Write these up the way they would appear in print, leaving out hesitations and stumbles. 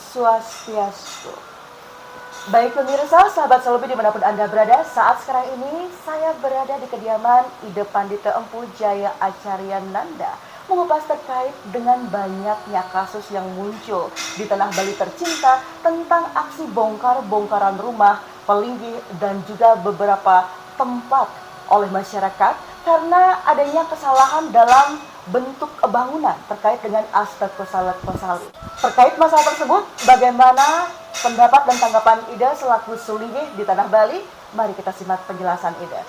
Swastiastu. Baik pemirsa, sahabat Selobi dimanapun Anda berada, saat sekarang ini saya berada di kediaman Ide Pandita Empu Jaya Acarya Nanda, mengupas terkait dengan banyaknya kasus yang muncul di tanah Bali tercinta tentang aksi bongkar-bongkaran rumah, pelinggih, dan juga beberapa tempat oleh masyarakat karena adanya kesalahan dalam bentuk bangunan terkait dengan aspek kosalek-kosalih. Terkait masalah tersebut, bagaimana pendapat dan tanggapan Ida selaku Sulinggih di tanah Bali? Mari kita simak penjelasan Ida.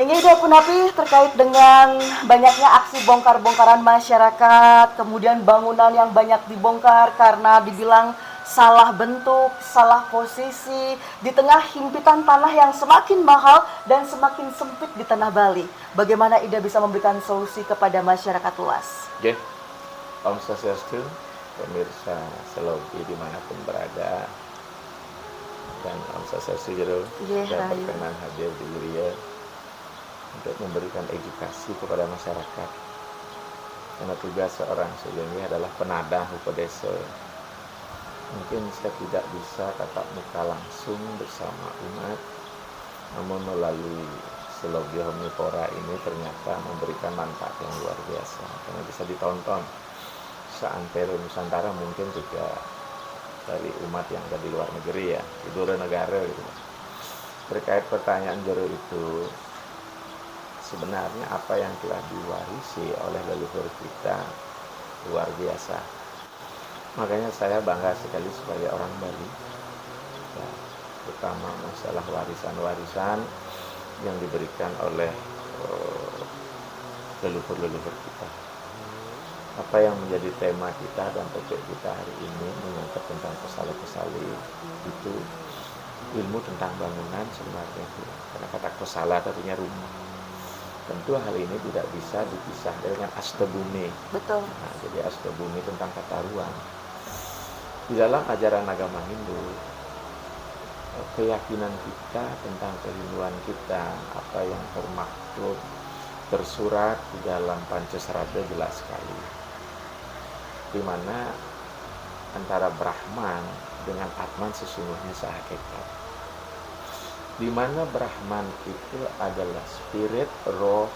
Ini Ida Punapi terkait dengan banyaknya aksi bongkar-bongkaran masyarakat, kemudian bangunan yang banyak dibongkar karena dibilang salah bentuk, salah posisi, di tengah himpitan tanah yang semakin mahal dan semakin sempit di tanah Bali. Bagaimana Ida bisa memberikan solusi kepada masyarakat luas? Oke, Om Swastiastu, pemirsa Selobi dimanapun berada, dan Om Swastiastu Jero sudah berkenan hadir di Wiria untuk memberikan edukasi kepada masyarakat. Karena tugas seorang Sulinggih adalah penadang Upadesa. Mungkin saya tidak bisa tatap muka langsung bersama umat, namun melalui Selobi Omnipora ini ternyata memberikan manfaat yang luar biasa. Karena bisa ditonton seantero Nusantara, mungkin juga dari umat yang ada di luar negeri ya, di luar negara gitu. Terkait pertanyaan Jero itu, sebenarnya apa yang telah diwarisi oleh leluhur kita luar biasa. Makanya saya bangga sekali sebagai orang Bali, ya, terutama masalah warisan-warisan yang diberikan oleh leluhur-leluhur kita. Apa yang menjadi tema kita dan topik kita hari ini mengangkat tentang kosala-kosali itu ilmu tentang bangunan sebenarnya itu. Karena kata kosala artinya rumah. Tentu hal ini tidak bisa dipisah dengan astabumi. Betul. Nah, jadi astabumi tentang tata ruang. Di dalam ajaran agama Hindu, keyakinan kita tentang kehinduan kita, apa yang termaktub, tersurat di dalam Pancasarada jelas sekali. Di mana antara Brahman dengan Atman sesungguhnya sehakikat. Di mana Brahman itu adalah spirit, roh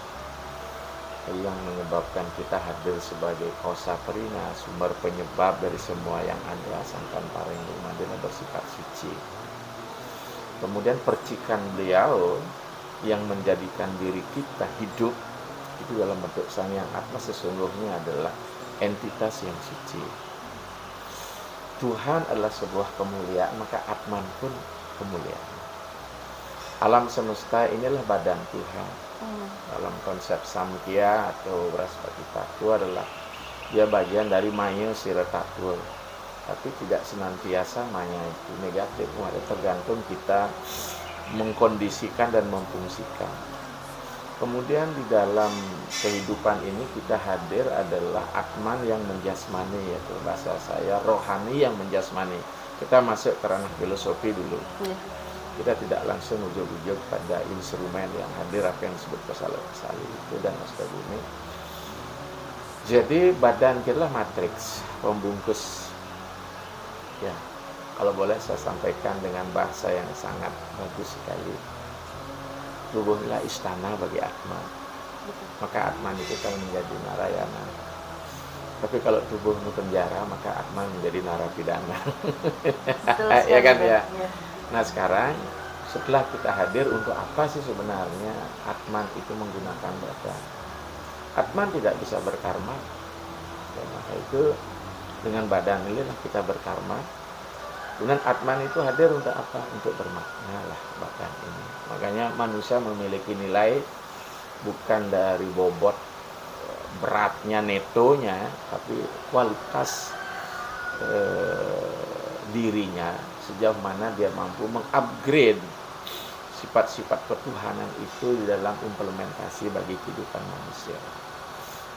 yang menyebabkan kita hadir sebagai kosa perina, sumber penyebab dari semua yang ada, sangkan paring rumandina bersifat suci. Kemudian percikan beliau yang menjadikan diri kita hidup itu dalam bentuk Sang Yang Atma sesungguhnya adalah entitas yang suci. Tuhan adalah sebuah kemuliaan, maka Atman pun kemuliaan. Alam semesta inilah badan Tuhan. Dalam konsep Samkhya atau Brahaspatipattu adalah dia bagian dari Maya Siratatul. Tapi tidak senantiasa Maya itu negatif, tergantung kita mengkondisikan dan memfungsikan. Kemudian di dalam kehidupan ini kita hadir adalah Atman yang menjasmani, yaitu bahasa saya rohani yang menjasmani. Kita masuk ke ranah filosofi dulu. Kita tidak langsung ujuk-ujuk pada instrumen yang hadir, apa yang disebut kosala-kosali itu dan astabumi. Jadi badan kita lah matriks, pembungkus. Ya, kalau boleh saya sampaikan dengan bahasa yang sangat bagus sekali. Tubuhlah istana bagi Atman. Maka Atman itu kan menjadi Narayana. Tapi kalau tubuh itu penjara, maka Atman menjadi narapidana. Ya kan ya. Nah sekarang setelah kita hadir, untuk apa sih sebenarnya Atman itu menggunakan badan? Atman tidak bisa berkarma. Dan maka itu dengan badan inilah kita berkarma. Kemudian Atman itu hadir untuk apa? Untuk bermakna lah badan ini. Makanya manusia memiliki nilai bukan dari bobot beratnya netonya, tapi kualitas dirinya, sejauh mana dia mampu mengupgrade sifat-sifat ketuhanan itu di dalam implementasi bagi kehidupan manusia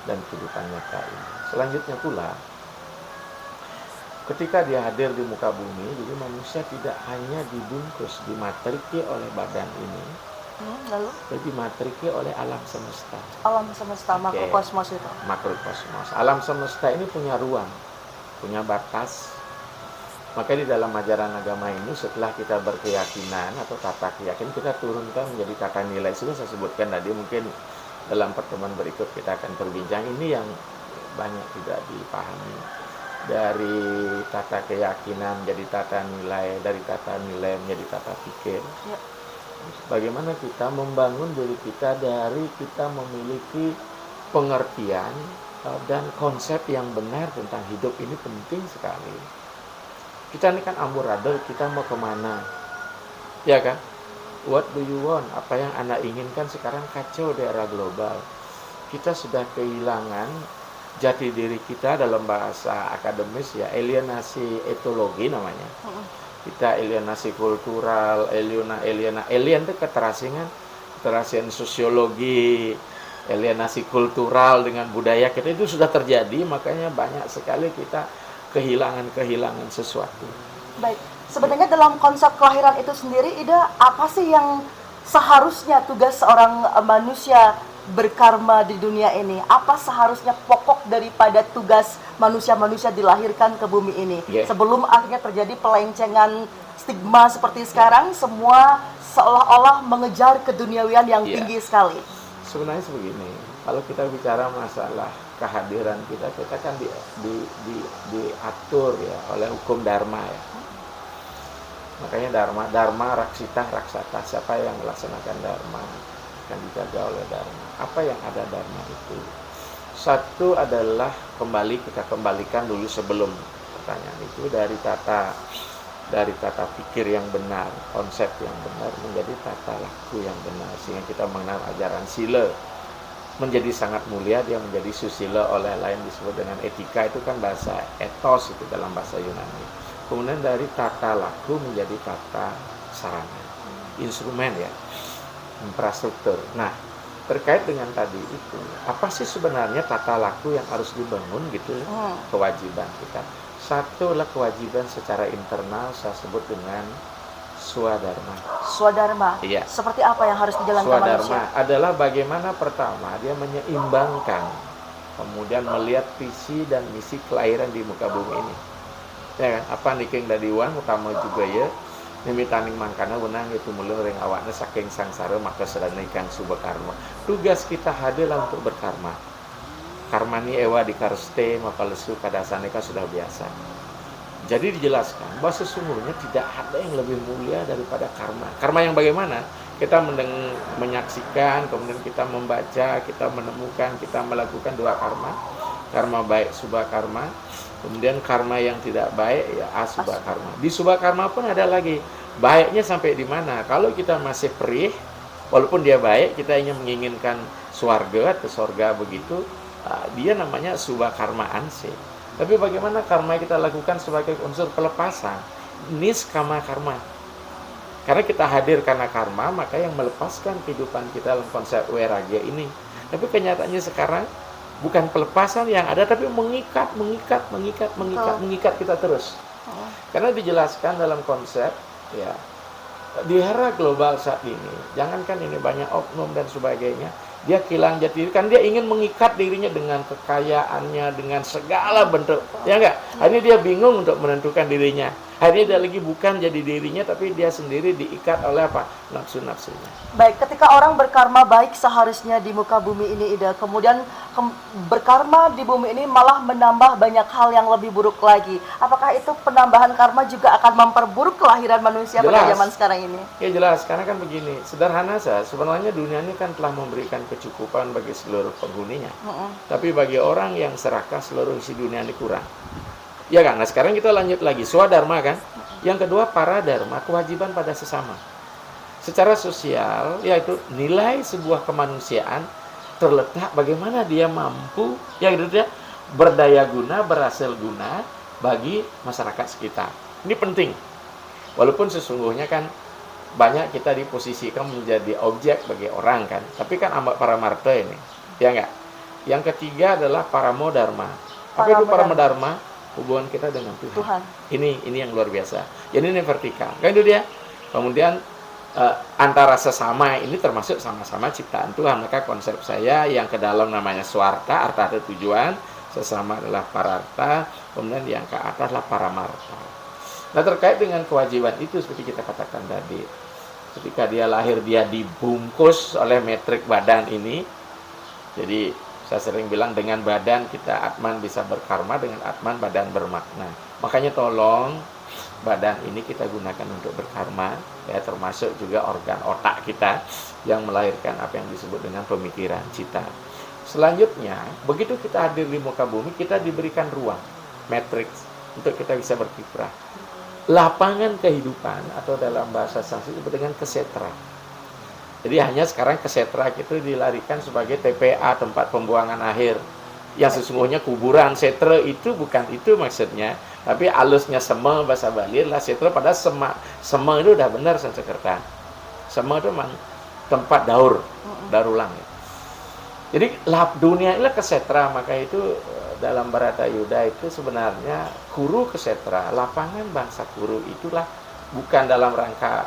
dan kehidupan nyata ini. Selanjutnya pula, ketika dia hadir di muka bumi, jadi manusia tidak hanya dibungkus, dimatriki oleh badan ini, lalu dimatriki oleh alam semesta. Alam semesta, makrokosmos itu. Makrokosmos. Alam semesta ini punya ruang, punya batas, Maka di dalam ajaran agama ini setelah kita berkeyakinan atau tata keyakinan, kita turunkan menjadi tata nilai. Sudah saya sebutkan tadi, mungkin dalam pertemuan berikut kita akan berbincang. Ini yang banyak tidak dipahami. Dari tata keyakinan menjadi tata nilai, dari tata nilai menjadi tata pikir. Ya. Bagaimana kita membangun diri kita dari kita memiliki pengertian dan konsep yang benar tentang hidup. Ini penting sekali. Kita ini kan amburadul, kita mau kemana? Ya kan? What do you want? Apa yang Anda inginkan sekarang kacau di era global. Kita sudah kehilangan jati diri kita, dalam bahasa akademis ya, alienasi etologi namanya. Kita alienasi kultural, alien itu keterasingan sosiologi, alienasi kultural dengan budaya kita itu sudah terjadi, makanya banyak sekali kita kehilangan sesuatu. Baik, sebenarnya dalam konsep kelahiran itu sendiri, Ida, apa sih yang seharusnya tugas seorang manusia berkarma di dunia ini? Apa seharusnya pokok daripada tugas manusia-manusia dilahirkan ke bumi ini? Yeah. Sebelum akhirnya terjadi pelencengan stigma seperti sekarang, semua seolah-olah mengejar keduniawian yang tinggi sekali. Sebenarnya begini, kalau kita bicara masalah kehadiran kita kan diatur ya oleh hukum dharma ya. Makanya dharma raksita raksata, siapa yang melaksanakan dharma akan dijaga oleh dharma. Apa yang ada dharma itu? Satu adalah kita kembalikan dulu sebelum pertanyaan itu, dari tata pikir yang benar, konsep yang benar menjadi tata laku yang benar, sehingga kita mengenal ajaran sila menjadi sangat mulia. Dia menjadi susila, oleh lain disebut dengan etika, itu kan bahasa etos itu dalam bahasa Yunani. Kemudian dari tata laku menjadi tata sarana, instrumen ya, infrastruktur. Nah, terkait dengan tadi itu, apa sih sebenarnya tata laku yang harus dibangun gitu, kewajiban kita? Satu adalah kewajiban secara internal, saya sebut dengan swadharma. Swadharma. Iya. Seperti apa yang harus dijalankan Swadharma manusia? adalah bagaimana pertama dia menyeimbangkan, kemudian melihat visi dan misi kelahiran di muka bumi ini. Ya kan? Apa niking dadiwan utama juga ya. Nimitaning mangkana wenang itu mulung ring awakna saking sangsara maka sedanikan subakarma. Tugas kita hadirlah untuk berkarma. Karmani ewa di karste maka lesu kadasaneka sudah biasa. Jadi dijelaskan bahwa sesungguhnya tidak ada yang lebih mulia daripada karma. Karma yang bagaimana? Kita menyaksikan, kemudian kita membaca, kita menemukan, kita melakukan dua karma. Karma baik subha karma, kemudian karma yang tidak baik ya asubha karma. Di subha karma pun ada lagi. Baiknya sampai di mana? Kalau kita masih perih, walaupun dia baik, kita ingin menginginkan swarga atau sorga begitu, dia namanya subha karma anse. Tapi bagaimana karma yang kita lakukan sebagai unsur pelepasan? Niskama karma. Karena kita hadir karena karma, maka yang melepaskan kehidupan kita dalam konsep weragya ini. Tapi kenyataannya sekarang bukan pelepasan yang ada, tapi mengikat kita terus. Karena dijelaskan dalam konsep ya, di era global saat ini, jangankan ini banyak oknum dan sebagainya, dia kehilangan jati diri, kan dia ingin mengikat dirinya dengan kekayaannya, dengan segala bentuk, ya enggak? Akhirnya dia bingung untuk menentukan dirinya. Akhirnya dia lagi bukan jadi dirinya, tapi dia sendiri diikat oleh apa? Nafsu-nafsunya. Baik, ketika orang berkarma baik seharusnya di muka bumi ini, Ida, kemudian berkarma di bumi ini malah menambah banyak hal yang lebih buruk lagi. Apakah itu penambahan karma juga akan memperburuk kelahiran manusia pada zaman sekarang ini? Ya jelas, karena kan begini, sederhana saja. Sebenarnya dunia ini kan telah memberikan kecukupan bagi seluruh penghuninya. Tapi bagi orang yang serakah, seluruh isi dunia ini kurang. Ya kan? Nah sekarang kita lanjut lagi, swadharma kan. Yang kedua paradharma, kewajiban pada sesama. Secara sosial, yaitu nilai sebuah kemanusiaan terletak bagaimana dia mampu, ya gitu ya, berdaya guna, berhasil guna bagi masyarakat sekitar. Ini penting. Walaupun sesungguhnya kan banyak kita diposisikan menjadi objek bagi orang kan. Tapi kan paramarta ini, ya enggak? Yang ketiga adalah paramodharma. Apa itu paramodharma? Hubungan kita dengan Tuhan. Ini yang luar biasa. Jadi ini vertikal. Kan itu dia. Kemudian antara sesama ini termasuk sama-sama ciptaan Tuhan. Maka konsep saya yang ke dalam namanya swarta, arta ada tujuan, sesama adalah pararta, kemudian yang ke atas adalah paramarta. Nah, terkait dengan kewajiban itu seperti kita katakan tadi, ketika dia lahir dia dibungkus oleh metrik badan ini. Jadi saya sering bilang dengan badan kita atman bisa berkarma, dengan atman badan bermakna. Makanya tolong badan ini kita gunakan untuk berkarma, ya, termasuk juga organ otak kita yang melahirkan apa yang disebut dengan pemikiran cita. Selanjutnya, begitu kita hadir di muka bumi, kita diberikan ruang, matriks, untuk kita bisa berkiprah. Lapangan kehidupan, atau dalam bahasa Sanskrit disebut dengan kesetra. Jadi hanya sekarang kesetra itu dilarikan sebagai TPA, tempat pembuangan akhir. Yang sesungguhnya kuburan. Setra itu bukan itu maksudnya, tapi alusnya sema bahasa Bali lah setra, pada sema. Sema itu udah benar Sanskerta. Sema itu memang tempat daur ulang. Jadi dunia inilah kesetra, maka itu dalam Bharata Yuddha itu sebenarnya kuru kesetra, lapangan bangsa kuru itulah bukan dalam rangka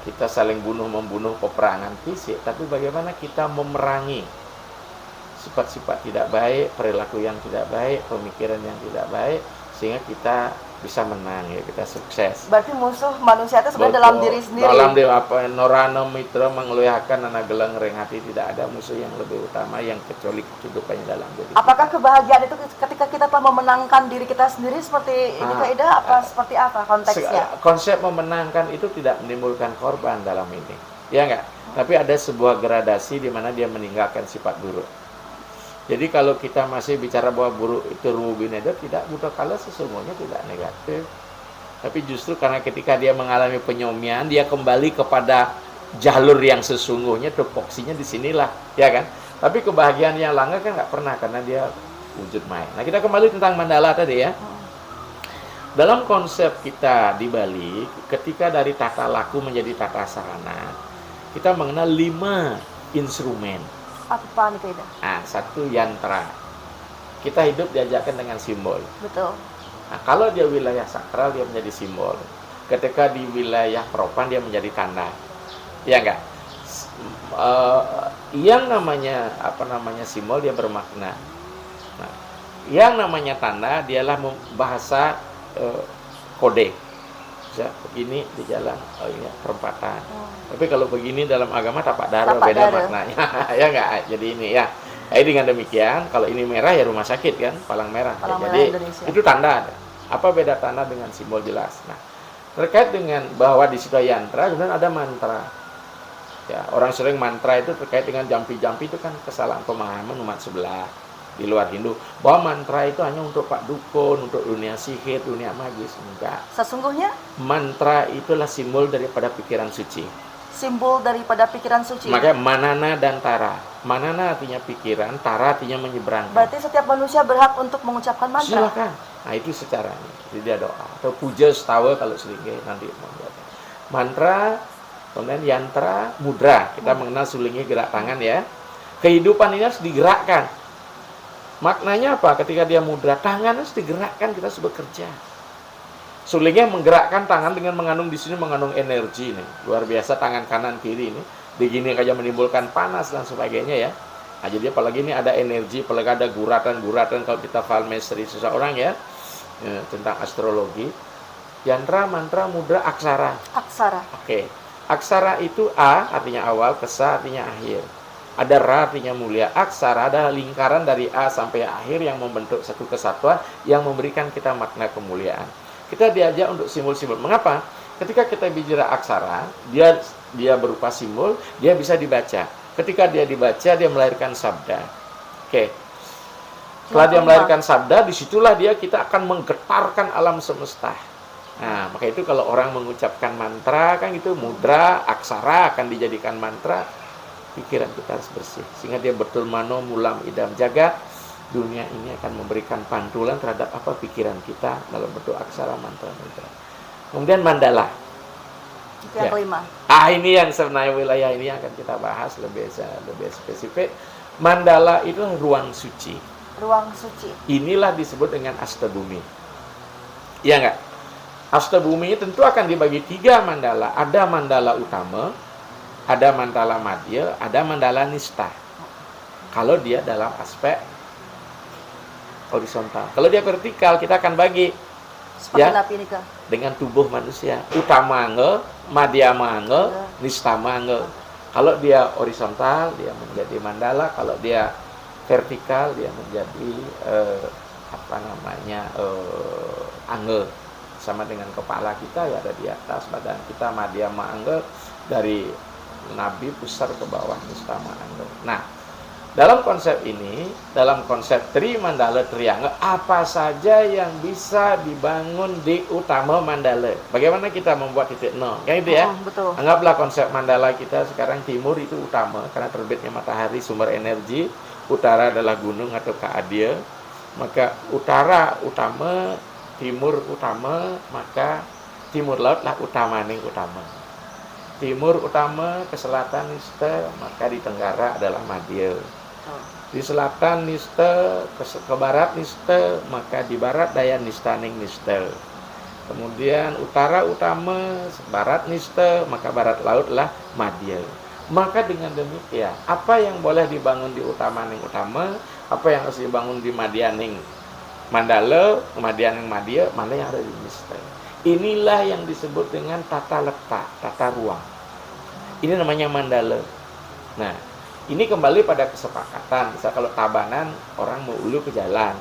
kita saling bunuh-membunuh peperangan fisik, tapi bagaimana kita memerangi sifat-sifat tidak baik, perilaku yang tidak baik, pemikiran yang tidak baik, sehingga kita bisa menang, ya, kita sukses. Berarti musuh manusia itu sebenarnya dalam diri sendiri. Dalam diri apa, Norana Mitra mengeluarkan anak geleng reng hati, tidak ada musuh yang lebih utama yang kecuali kehidupannya dalam diri. Apakah kebahagiaan itu ketika kita telah memenangkan diri kita sendiri seperti ini Kak Ida, apa seperti apa konteksnya? Konsep memenangkan itu tidak menimbulkan korban dalam ini, ya enggak? Tapi ada sebuah gradasi di mana dia meninggalkan sifat buruk. Jadi kalau kita masih bicara bahwa buruk itu rubinedo, tidak, buta kala sesungguhnya tidak negatif. Tapi justru karena ketika dia mengalami penyomian, dia kembali kepada jalur yang sesungguhnya, tupoksinya di sinilah, ya kan? Tapi kebahagiaan yang langka kan nggak pernah, karena dia wujud maya. Nah, kita kembali tentang mandala tadi ya. Dalam konsep kita di Bali, ketika dari tata laku menjadi tata sarana, kita mengenal 5 instrumen. Apa nih Kak Ida? Nah, 1 yantra. Kita hidup diajarkan dengan simbol. Betul. Nah, kalau dia wilayah sakral, dia menjadi simbol. Ketika di wilayah propan, dia menjadi tanda. Ya enggak? Yang namanya simbol, dia bermakna. Nah, yang namanya tanda, dialah bahasa kode. Bisa begini di jalan, oh iya, perempatan. Tapi kalau begini dalam agama tapak daro, beda maknanya. Ya enggak? Jadi ini ya. Jadi dengan demikian, kalau ini merah ya rumah sakit kan, palang merah. Palang Ya, jadi merah Indonesia. itu tanda. Apa beda tanda dengan simbol jelas? Nah, terkait dengan bahwa di situ yantra, kemudian ada mantra. Ya, orang sering mantra itu terkait dengan jampi-jampi, itu kan kesalahan pemahaman umat sebelah di luar Hindu, bahwa mantra itu hanya untuk Pak Dukun, untuk dunia sihir, dunia magis. Enggak. Sesungguhnya Mantra itulah simbol daripada pikiran suci. simbol daripada pikiran suci. Makanya manana dan tara. Manana artinya pikiran, tara artinya menyeberangkan. Berarti setiap manusia berhak untuk mengucapkan mantra. Silakan. Nah, itu secaranya. Jadi dia doa atau puja setawa kalau selingge nanti membuatnya. Mantra, kemudian yantra, mudra. Kita mengenal sulingnya gerak tangan ya. Kehidupan ini harus digerakkan. Maknanya apa? Ketika dia mudra, tangan harus digerakkan, kita harus bekerja. Sulingnya menggerakkan tangan dengan mengandung di sini mengandung energi nih. Luar biasa, tangan kanan kiri ini. Begini aja menimbulkan panas dan sebagainya ya. Nah, jadi apalagi ini ada energi, apalagi ada guratan-guratan kalau kita faham misteri seseorang ya, tentang astrologi. Yantra, mantra, mudra, aksara. Aksara. Oke. Aksara itu A artinya awal, kesa artinya akhir. Ada ra artinya mulia. Aksara adalah lingkaran dari A sampai akhir yang membentuk satu kesatuan yang memberikan kita makna kemuliaan. Kita diajak untuk simbol-simbol. Mengapa? Ketika kita bicara aksara, dia berupa simbol, dia bisa dibaca. Ketika dia dibaca, dia melahirkan sabda. Oke. Setelah dia melahirkan sabda, disitulah kita akan menggetarkan alam semesta. Nah, maka itu kalau orang mengucapkan mantra, kan itu mudra, aksara akan dijadikan mantra. Pikiran kita harus bersih, sehingga dia betul mano mulam idam jagat. Dunia ini akan memberikan pantulan terhadap apa pikiran kita dalam bentuk aksara, mantra, mudra. Kemudian mandala. Itu yang kelima. Ini yang sebenarnya wilayah ini akan kita bahas lebih spesifik. Mandala itu ruang suci. Ruang suci. Inilah disebut dengan astabumi. Iya enggak? Astabumi tentu akan dibagi 3 mandala. Ada mandala utama, ada mandala madya, ada mandala nista. Kalau dia dalam aspek horizontal. Kalau dia vertikal, kita akan bagi Seperti ya, napi nikah. dengan tubuh manusia. Utama madhyama nistama. Kalau dia horizontal dia menjadi mandala, kalau dia vertikal dia menjadi ange. Sama dengan kepala kita ya ada di atas badan kita madhyama ange, dari nabi pusar ke bawah nistama ange. Nah, dalam konsep ini, dalam konsep Tri Mandala Triangle, apa saja yang bisa dibangun di utama mandala? Bagaimana kita membuat titik nol? Kayak gitu ya? Betul. Anggaplah konsep mandala kita sekarang timur itu utama, karena terbitnya matahari sumber energi, utara adalah gunung atau Kaadia, maka utara utama, timur utama, maka timur laut lah utamaning utama. Timur utama ke selatan nista, maka di tenggara adalah madya. Di selatan nista, ke barat nista, maka di barat daya nistaning nista. Kemudian utara utama, barat nista, maka barat laut lah madya. Maka dengan demikian, apa yang boleh dibangun di utamaning utama, apa yang harus dibangun di madyaning mandala, madyaning madya, mana yang ada di nista. Inilah yang disebut dengan tata letak, tata ruang. Ini namanya mandala. Nah, ini kembali pada kesepakatan. Misal kalau Tabanan, orang mau ulu ke jalan,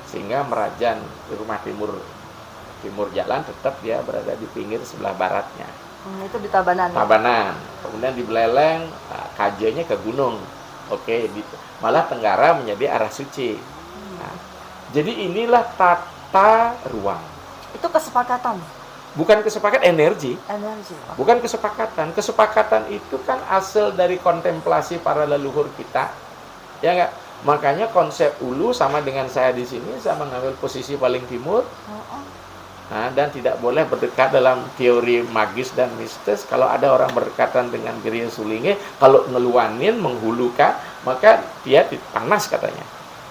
sehingga Merajan di rumah timur jalan tetap dia berada di pinggir sebelah baratnya. Itu di Tabanan. Tabanan. Kemudian di Beleleng, kajanya ke gunung. Oke, malah tenggara menjadi arah suci. Nah, jadi inilah tata ruang. Itu kesepakatan. Bukan kesepakatan, energi. Pak. Bukan kesepakatan. Kesepakatan itu kan asal dari kontemplasi para leluhur kita. Ya enggak? Makanya konsep ulu sama dengan saya di sini, saya mengambil posisi paling timur. Nah, dan tidak boleh berdekat dalam teori magis dan mistis. Kalau ada orang berdekatan dengan Giriya Sulinge, kalau ngeluanin, menghulukan, maka dia panas katanya.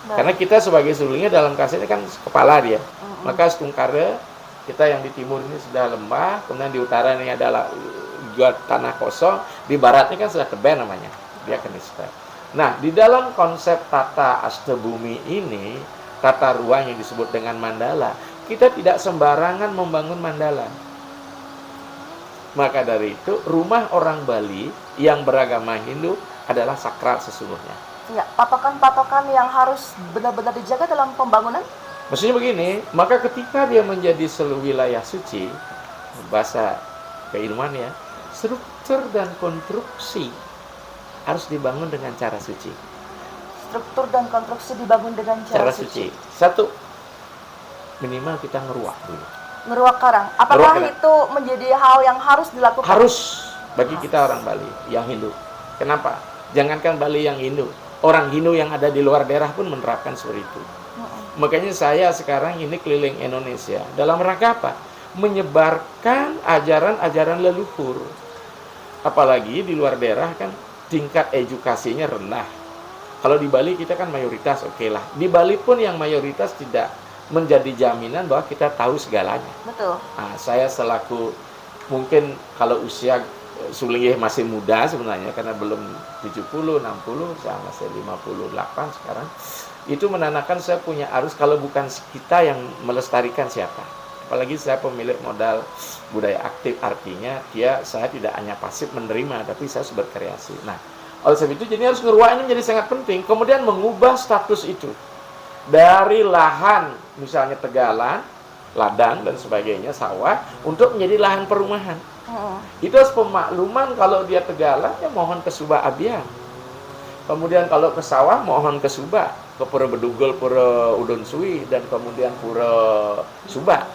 Karena kita sebagai Sulinge dalam kasusnya kan kepala dia. Maka Stungkara, kita yang di timur ini sudah lembah, kemudian di utara ini adalah tanah kosong, di baratnya kan sudah tebel namanya, dia kenista. Nah, di dalam konsep tata astabumi ini, tata ruang yang disebut dengan mandala, kita tidak sembarangan membangun mandala. Maka dari itu, rumah orang Bali yang beragama Hindu adalah sakral sesungguhnya. Ya, patokan-patokan yang harus benar-benar dijaga dalam pembangunan. Maksudnya begini, maka ketika dia menjadi seluruh wilayah suci, bahasa keilmuan ya, struktur dan konstruksi harus dibangun dengan cara suci. Struktur dan konstruksi dibangun dengan cara suci. Satu, minimal kita ngeruak dulu. Ngeruak karang. Apakah itu menjadi hal yang harus dilakukan? Harus bagi kita orang Bali yang Hindu. Kenapa? Jangankan Bali yang Hindu, orang Hindu yang ada di luar daerah pun menerapkan seperti itu. Makanya saya sekarang ini keliling Indonesia. Dalam rangka apa? Menyebarkan ajaran-ajaran leluhur. Apalagi di luar daerah kan tingkat edukasinya rendah. Kalau di Bali kita kan mayoritas oke lah. Di Bali pun yang mayoritas tidak menjadi jaminan bahwa kita tahu segalanya. Betul. Nah, saya selaku mungkin kalau usia Sulinge masih muda sebenarnya karena belum 70, 60, saya masih 58 sekarang. Itu menandakan saya punya arus, kalau bukan kita yang melestarikan siapa. Apalagi saya pemilik modal budaya aktif, artinya saya tidak hanya pasif menerima, tapi saya harus berkreasi. Nah, oleh sebab itu jadi harus ngeruak ini menjadi sangat penting. Kemudian mengubah status itu dari lahan misalnya tegalan, ladang dan sebagainya, sawah, untuk menjadi lahan perumahan. Itu harus pemakluman. Kalau dia tegalan, ya mohon ke Subah Abian. Kemudian kalau ke sawah, mohon ke Subah, ke Pura Bedugul, Pura Udon Sui, dan kemudian Pura Subah.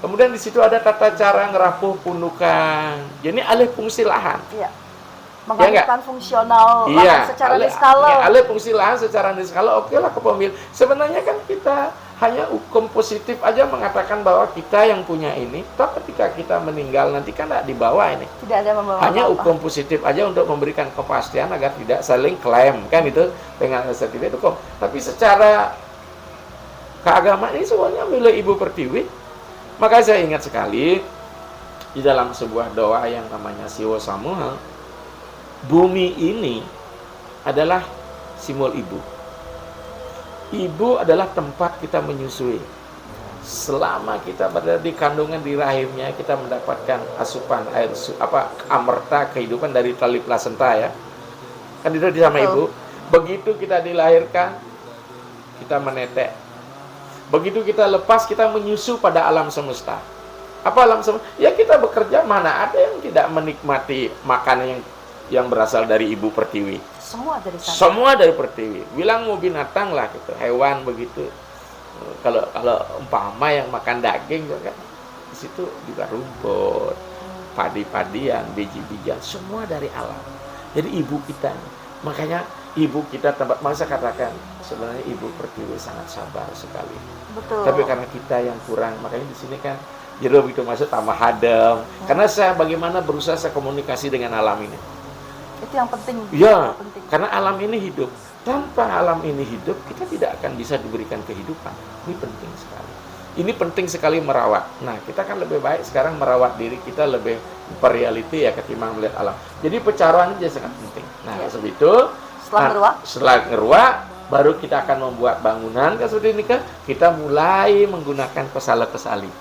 Kemudian di situ ada tata cara ngerapuh pundukan. Jadi alih fungsi lahan. Iya. Mengalihkan fungsional lahan secara niskala. Iya, alih fungsi lahan secara niskala, oke lah kepemilikan. Sebenarnya kan kita hanya hukum positif aja mengatakan bahwa kita yang punya ini, toh ketika kita meninggal nanti kan tidak dibawa ini. Tidak ada membawa hanya apa-apa. Hukum positif aja untuk memberikan kepastian agar tidak saling klaim, kan itu dengan sertifikat hukum. Tapi secara keagamaan ini semuanya milik Ibu Pertiwi. Maka saya ingat sekali di dalam sebuah doa yang namanya Siwa Samuha, bumi ini adalah simbol ibu. Ibu adalah tempat kita menyusui. selama kita berada di kandungan di rahimnya, kita mendapatkan asupan air amerta kehidupan dari tali plasenta ya. Kan itu sama ibu. Begitu kita dilahirkan, kita menetek. Begitu kita lepas, kita menyusu pada alam semesta. Apa alam semesta? Ya kita bekerja, mana ada yang tidak menikmati makanan yang berasal dari ibu pertiwi. Semua dari sana. Semua dari pertiwi. Bilang mau binatang lah gitu, hewan begitu. Kalau umpama yang makan daging juga kan, di situ juga rumput, padi-padian, biji-bijian, semua dari alam. Jadi ibu kita, makanya ibu kita tempat masa katakan sebenarnya ibu pertiwi sangat sabar sekali. Betul. Tapi karena kita yang kurang, makanya di sini kan jadi begitu masuk tambah hadam. Karena saya bagaimana berusaha saya komunikasi dengan alam ini. Itu yang penting. Ya, penting. karena alam ini hidup. Tanpa alam ini hidup, kita tidak akan bisa diberikan kehidupan. Ini penting sekali. Ini penting sekali merawat. Nah, kita kan lebih baik sekarang merawat diri kita lebih per reality ya ketimbang melihat alam. Jadi pencarian ini sangat penting. Nah, sebab itu setelah ngeruak, baru kita akan membuat bangunan kan seperti ini kan. Kita mulai menggunakan pesala-pesali.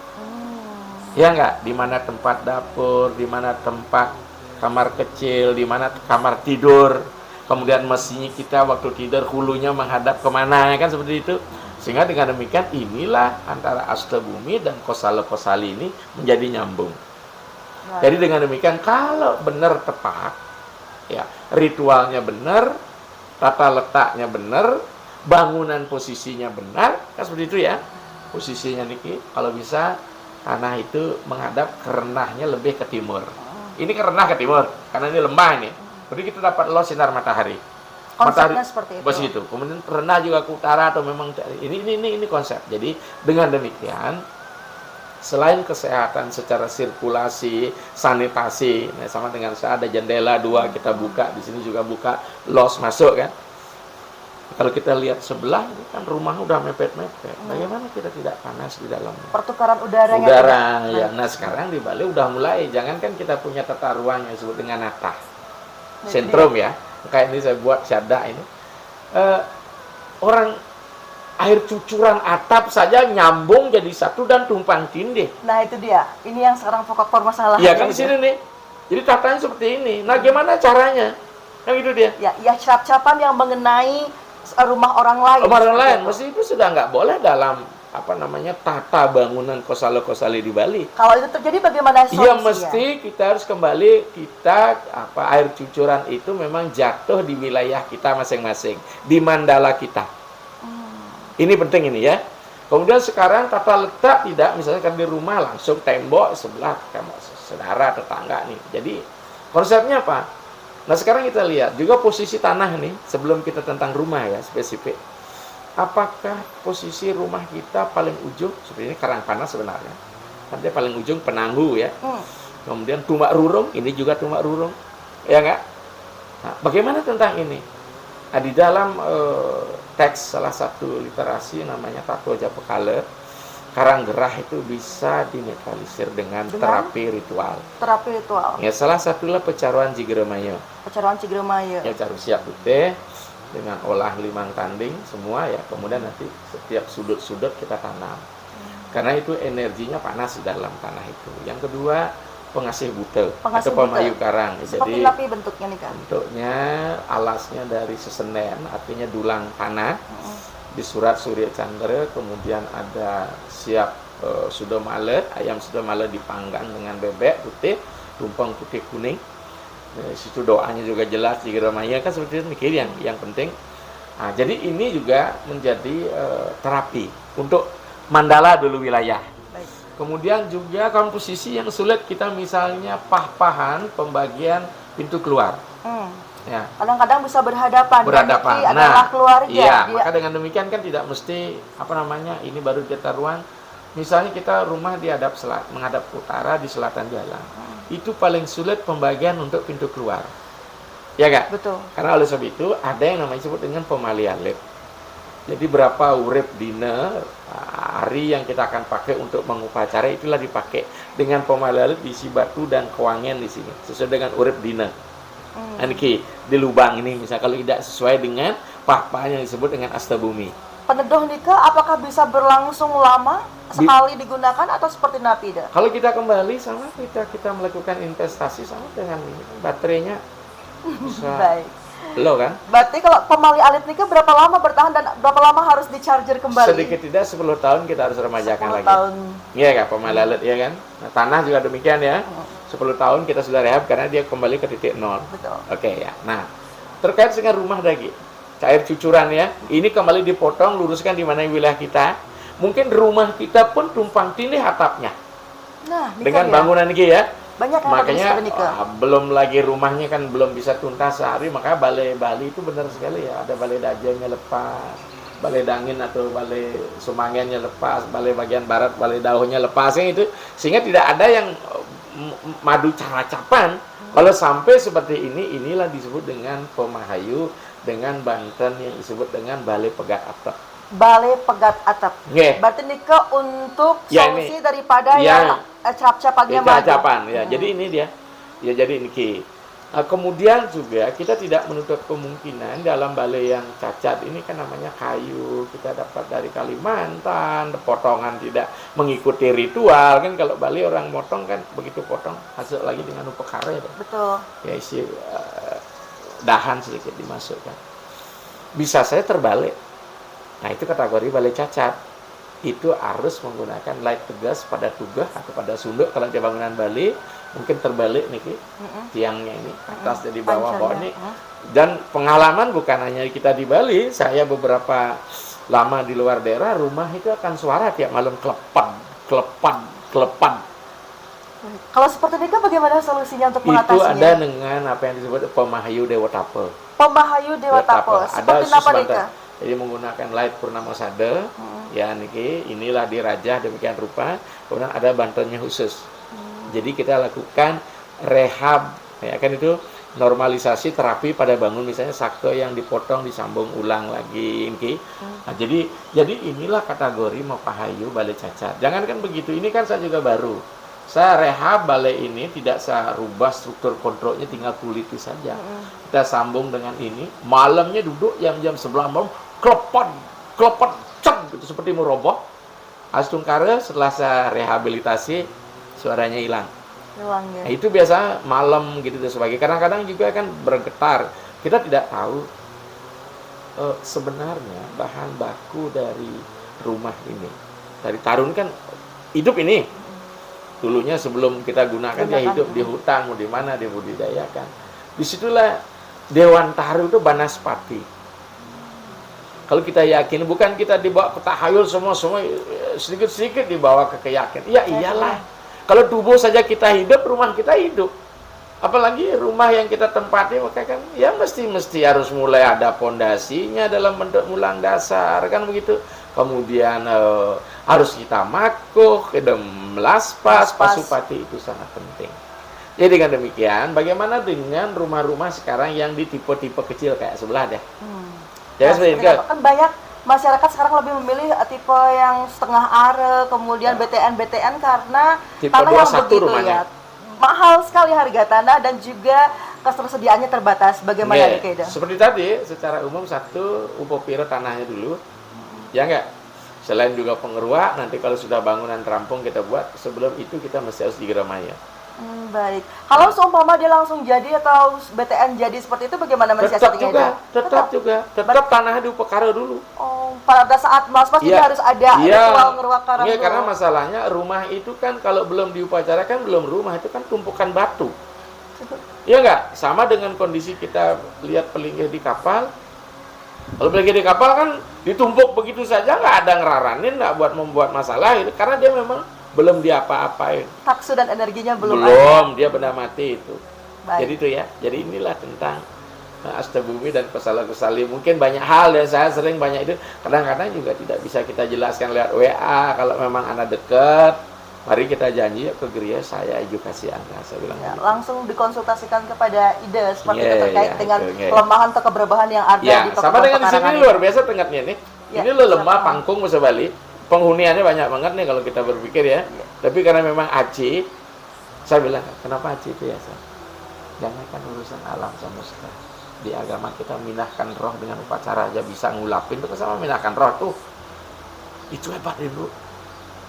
Ya enggak? Di mana tempat dapur, di mana tempat kamar kecil, di mana kamar tidur. Kemudian mesinnya kita waktu tidur hulunya menghadap kemana kan seperti itu. Sehingga dengan demikian inilah antara asta bumi dan kosala-kosali ini menjadi nyambung. Jadi dengan demikian kalau benar tepat, ya ritualnya benar, tata letaknya benar, bangunan posisinya benar, kan seperti itu ya. Posisinya niki kalau bisa tanah itu menghadap ke renahnya lebih ke timur. Ini ke renah ke timur karena ini lembah ini. Jadi kita dapat sinar matahari. Konsepnya seperti itu. Begitu. Kemudian renah juga ke utara atau memang ini konsep. Jadi dengan demikian selain kesehatan secara sirkulasi, sanitasi, nah sama dengan saya ada jendela 2 kita buka, di sini juga buka los masuk kan. Kalau kita lihat sebelah ini kan rumah udah mepet-mepet. Bagaimana kita tidak panas di dalam? Pertukaran udaranya. Ya. Nah sekarang di Bali udah mulai. Jangankan kita punya tata ruang yang disebut dengan natah. Sentrum ya. Kayak ini saya buat syada ini. Orang air cucuran atap saja nyambung jadi satu dan tumpang tindih. Nah itu dia. Ini yang sekarang pokok permasalahan. Iya kan di sini nih. Jadi tatanya seperti ini. Nah gimana caranya? Yang itu dia. Ya cap-capan yang mengenai rumah orang lain. Orang lain, mesti itu sudah nggak boleh dalam tata bangunan kosala-kosali di Bali. Kalau itu terjadi bagaimana solusinya? Iya mesti kita harus kembali air cucuran itu memang jatuh di wilayah kita masing-masing, di mandala kita. Ini penting ini ya. Kemudian sekarang tata letak tidak, misalnya kan di rumah langsung tembok sebelah saudara tetangga nih. Jadi konsepnya apa? Nah sekarang kita lihat juga posisi tanah nih sebelum kita tentang rumah ya spesifik. Apakah posisi rumah kita paling ujung seperti ini karang panas sebenarnya? Nanti paling ujung penanggu ya. Kemudian tumak rurung, ini juga tumak rurung, ya enggak? Nah, bagaimana tentang ini? Nah, di dalam teks salah satu literasi namanya Tato Japekale, karang gerah itu bisa dinetralisir dengan terapi ritual. Terapi ritual. Ya salah satulah pecaruan Jigeremayo. Pecaruan Jigeremayo. Ya caru siap putih dengan olah limang tanding semua ya. Kemudian nanti setiap sudut-sudut kita tanam. Karena itu energinya panas di dalam tanah itu. Yang kedua pengasih butel atau pemayu karang. Seperti lapi bentuknya nih kan. Bentuknya alasnya dari sesenen, artinya dulang tanah. Di surat Surya Chandra kemudian ada siap sudah malet, ayam sudah malet dipanggang dengan bebek putih, tumpeng putih kuning. Situ doanya juga jelas di Jigeremayo kan seperti itu mikir yang penting. Nah, jadi ini juga menjadi terapi untuk mandala dulu wilayah. Baik. Kemudian juga komposisi yang sulit kita misalnya pah-pahan pembagian pintu keluar. Ya. Kadang-kadang bisa berhadapan. Nah, adalah keluarga. Iya, maka dengan demikian kan tidak mesti ini baru kita ruang. Misalnya kita rumah menghadap utara di selatan jalan. Itu paling sulit pembagian untuk pintu keluar. Ya enggak? Betul. Karena oleh sebab itu ada yang namanya disebut dengan pemalialit. Jadi berapa urip dina hari yang kita akan pakai untuk mengupacara itulah dipakai dengan pemalialit diisi batu dan kewangian di sini sesuai dengan urip dina. Aniki di lubang ini misal kalau tidak sesuai dengan pah-pah yang disebut dengan asta bumi. Peneduh nikah apakah bisa berlangsung lama sekali digunakan atau seperti napida? Kalau kita kembali sama kita melakukan investasi sama dengan ini, baterainya bisa Baik. low kan? Berarti kalau pemali alit nikah berapa lama bertahan dan berapa lama harus di-charger kembali? Sedikit tidak 10 tahun kita harus remajakan 10 lagi. tahun. Iya kan, pemali alit ya kan? Nah, tanah juga demikian ya. 10 tahun kita sudah rehab karena dia kembali ke titik nol. Betul. Oke ya. Nah, terkait dengan rumah lagi, cair cucuran ya. Ini kembali dipotong, luruskan di mana wilayah kita. Mungkin rumah kita pun tumpang tindih atapnya. Nah, nikah Dengan ya? bangunan gitu ya. Banyak yang Makanya habis nikah. belum lagi rumahnya kan belum bisa tuntas sehari, maka balai Bali itu benar sekali ya. Ada balai dajengnya lepas, balai dangin atau balai sumangennya lepas, balai bagian barat, balai daunnya lepas itu, sehingga tidak ada yang madu caracapan. Kalau sampai seperti ini, inilah disebut dengan Pemahayu, dengan Banten yang disebut dengan balai pegat atap. Balai pegat atap. Nggih. Berarti nikah untuk Ya, solusi ini. daripada Ya. yang cap-capannya Itu maju. acapan ya. Jadi ini dia. Ya jadi ini. Nah, kemudian juga kita tidak menutup kemungkinan dalam balai yang cacat ini kan namanya kayu, kita dapat dari Kalimantan, potongan tidak mengikuti ritual kan. Kalau Bali orang motong kan begitu potong hasil lagi dengan upekare ya. Betul. Ya isi dahan sedikit dimasukkan. Bisa saya terbalik. Nah itu kategori balai cacat. Itu harus menggunakan light tegas pada tugah atau pada sunduk. Kalau di bangunan Bali mungkin terbalik nih tiangnya ini atas jadi bawah ini. Dan pengalaman bukan hanya kita di Bali, saya beberapa lama di luar daerah, rumah itu akan suara tiap malam klepan, klepan, klepan. Kalau seperti nikah bagaimana solusinya untuk Itu mengatasinya? ada dengan apa yang disebut Pemahayu Dewa Tapel. Pemahayu Dewa Tapel. Seperti Ada apa Banten. nikah? Jadi menggunakan light purnama sade, ya niki inilah dirajah demikian rupa. Kemudian ada bantennya khusus. Jadi kita lakukan rehab, ya kan itu normalisasi terapi pada bangun misalnya sakto yang dipotong disambung ulang lagi, niki. Nah, jadi inilah kategori Mapahayu balai cacat. Jangan kan begitu. Ini kan saya juga baru. Saya rehab balai ini tidak saya rubah struktur kontrolnya, tinggal kuliti saja. Kita sambung dengan ini. Malamnya duduk jam-jam 11 malam, klepan, cek gitu seperti meroboh. Astungkara setelah saya rehabilitasi suaranya hilang. Hilang ya. Nah, itu biasa malam gitu dan sebagainya. Kadang-kadang juga kan bergetar. Kita tidak tahu sebenarnya bahan baku dari rumah ini. Dari tarun kan hidup ini. Dulunya sebelum kita gunakan dia hidup di hutan, mau di mana dia budidayakan. Disitulah Dewan Taru itu Banaspati. Kalau kita yakin, bukan kita dibawa ke tahayul semua sedikit-sedikit dibawa ke keyakinan. Ya iyalah. Kalau tubuh saja kita hidup, rumah kita hidup. Apalagi rumah yang kita tempati, maka kan ya mesti harus mulai ada pondasinya dalam bentuk mulang dasar kan begitu. Kemudian harus kita makuh, melaspas, pasupati itu sangat penting. Jadi dengan demikian, bagaimana dengan rumah-rumah sekarang yang di tipe-tipe kecil kayak sebelah deh? Nah, kan banyak masyarakat sekarang lebih memilih tipe yang setengah are, kemudian BTN karena tipe tanah yang 21 begitu rumahnya. ya. Mahal sekali harga tanah dan juga ketersediaannya terbatas. Bagaimana nih Keda? Seperti tadi, secara umum satu upopira tanahnya dulu. Ya enggak? Selain juga pengeruak, nanti kalau sudah bangunan terampung kita buat, sebelum itu kita mesti harus digeramaya. Baik. Kalau seumpama dia langsung jadi atau BTN jadi seperti itu, bagaimana mensiasatinya? Tetap tanahnya diupekara dulu. Oh, pada saat melaspas juga harus ada ritual ngeruak karang dulu. Karena masalahnya rumah itu kan kalau belum diupacarakan belum rumah, itu kan tumpukan batu. Iya enggak? Sama dengan kondisi kita lihat pelinggih di kapal. Kalau pelinggih di kapal kan ditumpuk begitu saja, nggak ada ngeraranin, nggak buat membuat masalah itu, karena dia memang belum diapa-apain. Taksu dan energinya belum ada. Dia benda mati itu. Baik. Jadi itu ya. Jadi inilah tentang Astabumi dan Pesala-Pesali. Mungkin banyak hal dan saya sering banyak itu. Kadang-kadang juga tidak bisa kita jelaskan lewat WA. Kalau memang Anda dekat, mari kita janji ke gereja, saya edukasi Anda. Saya bilang ya, gitu. langsung dikonsultasikan kepada ide seperti itu terkait dengan kelemahan atau keberbahan yang ada di Toko sama dengan di sini luar biasa tengahnya nih. Ini lemah pangkung Masa Bali. Penghuniannya banyak banget nih kalau kita berpikir ya. Tapi karena memang Aceh, saya bilang, kenapa Aceh itu ya? Jangan kan urusan alam semesta. Di agama kita minahkan roh dengan upacara aja bisa ngulapin, itu sama minahkan roh tuh. Itu hebat dulu.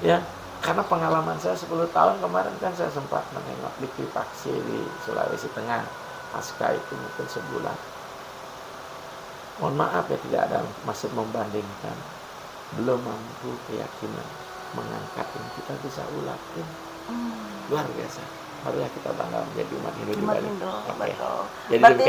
Ya, karena pengalaman saya 10 tahun kemarin kan saya sempat menengok likuifaksi di Sulawesi Tengah. Pasca itu mungkin sebulan. Mohon maaf ya, tidak ada maksud membandingkan. Belum mampu keyakinan mengangkat yang kita bisa ulapin. Luar biasa. Barulah kita bangga menjadi umat Hindu di Bali. Betul. Jadi Berarti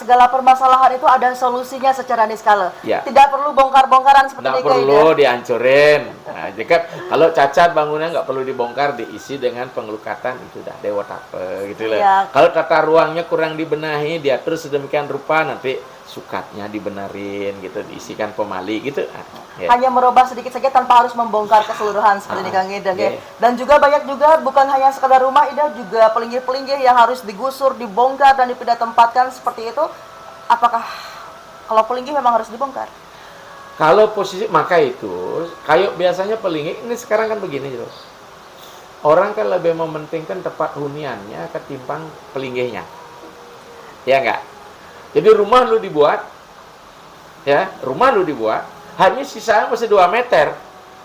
segala permasalahan itu ada solusinya secara niskala. Ya. Tidak perlu bongkar-bongkaran seperti Nggak ini. perlu dihancurin. Nah, jika kalau cacat bangunan nggak perlu dibongkar, diisi dengan pengelukatan, itu dah dewa tape gitu loh. Ya. Kalau tata ruangnya kurang dibenahi, diatur sedemikian rupa, nanti sukatnya dibenerin gitu, diisikan pemali gitu. Ya. Hanya merubah sedikit saja tanpa harus membongkar keseluruhan seperti ini Kang Ida. Yeah. Dan juga banyak juga bukan hanya sekedar rumah Ida, juga pelinggih-pelinggih yang harus digusur, dibongkar dan dipindah tempatkan seperti itu. Apakah kalau pelinggih memang harus dibongkar? Kalau posisi maka itu kayak biasanya pelinggih ini sekarang kan begini gitu. Orang kan lebih mementingkan tempat huniannya ketimbang pelinggihnya. Ya enggak? Jadi rumah lu dibuat, ya, hanya sisanya masih 2 meter.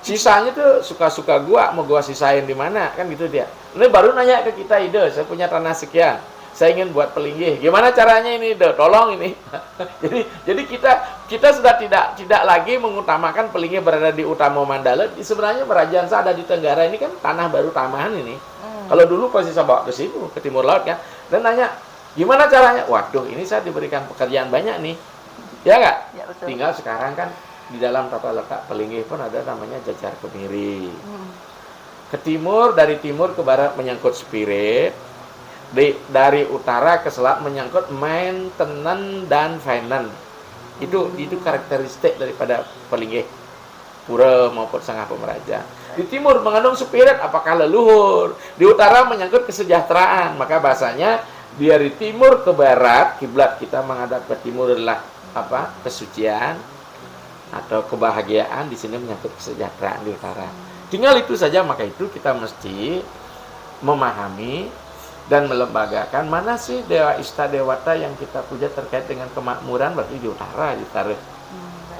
Sisanya tuh suka-suka gua, mau gua sisain di mana, kan gitu dia. Ini baru nanya ke kita, Ide, saya punya tanah sekian, saya ingin buat pelinggih. Gimana caranya ini, Ide? Tolong ini. jadi kita sudah tidak lagi mengutamakan pelinggih berada di Utama Mandala. Sebenarnya Berajansa ada di Tenggara ini kan tanah baru tamahan ini. Kalau dulu pasti saya bawa ke situ, ke timur laut kan. Dan nanya, gimana caranya? Waduh, ini saya diberikan pekerjaan banyak nih. Ya nggak? Ya, betul. Tinggal sekarang kan di dalam tata letak pelinggih pun ada namanya jajar kemiri. Ke timur, dari timur ke barat menyangkut spirit. Dari utara ke selatan menyangkut maintenance dan finance. Itu karakteristik daripada pelinggih pura maupun Sangha Pemeraja. Di timur mengandung spirit, apakah leluhur. Di utara menyangkut kesejahteraan. Maka bahasanya dari timur ke barat, kiblat kita menghadap ke timur adalah apa? Kesucian atau kebahagiaan. Di sini menyangkut kesejahteraan di utara. Tinggal itu saja, maka itu kita mesti memahami dan melembagakan mana sih dewa ista dewata yang kita puja terkait dengan kemakmuran, berarti di utara ditaruh.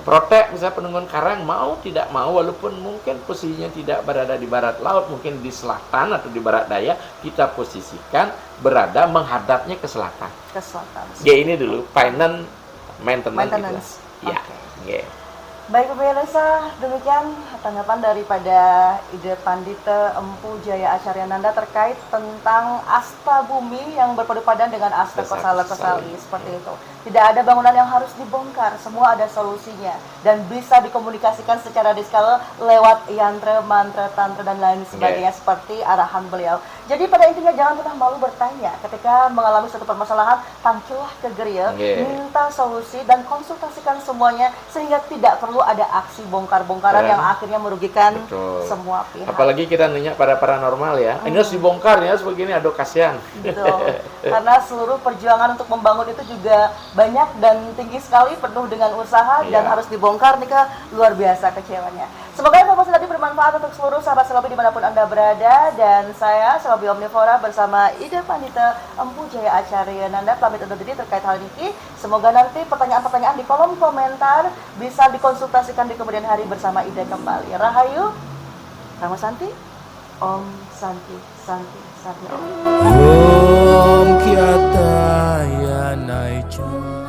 Protek misalnya Penunggun Karang, mau tidak mau, walaupun mungkin posisinya tidak berada di barat laut, mungkin di selatan atau di barat daya, kita posisikan berada menghadapnya ke selatan. Ke selatan. Ya ini dulu, maintenance. Gitu. Ya, okay. Baik pemirsa, demikian tanggapan daripada Ide Pandita Empu Jaya Acaryananda terkait tentang asta bumi yang berpadu padan dengan asta Kosala Kosali seperti itu. Tidak ada bangunan yang harus dibongkar, semua ada solusinya dan bisa dikomunikasikan secara diskala lewat yantra, mantra, tantra dan lain sebagainya seperti arahan beliau. Jadi pada intinya jangan pernah malu bertanya ketika mengalami suatu permasalahan, tangkilah ke geria, minta solusi dan konsultasikan semuanya sehingga tidak perlu ada aksi bongkar-bongkaran yang akhirnya merugikan semua pihak. Apalagi kita nanya pada paranormal ya, ini harus dibongkar ya, harus begini, aduh kasihan. Betul. Karena seluruh perjuangan untuk membangun itu juga banyak dan tinggi sekali, penuh dengan usaha dan harus dibongkar nih luar biasa kecewanya. Semoga informasi tadi bermanfaat untuk seluruh sahabat Selobi dimanapun Anda berada, dan saya Selobi Omnivora bersama Ide Pandita Empu Jaya Acaryananda pamit undur diri terkait hal ini. Semoga nanti pertanyaan-pertanyaan di kolom komentar bisa dikonsultasikan di kemudian hari bersama Ide kembali. Rahayu, Rama Santi, Om Santi, Santi, Santi Om. Om Kiata Ya Naicha.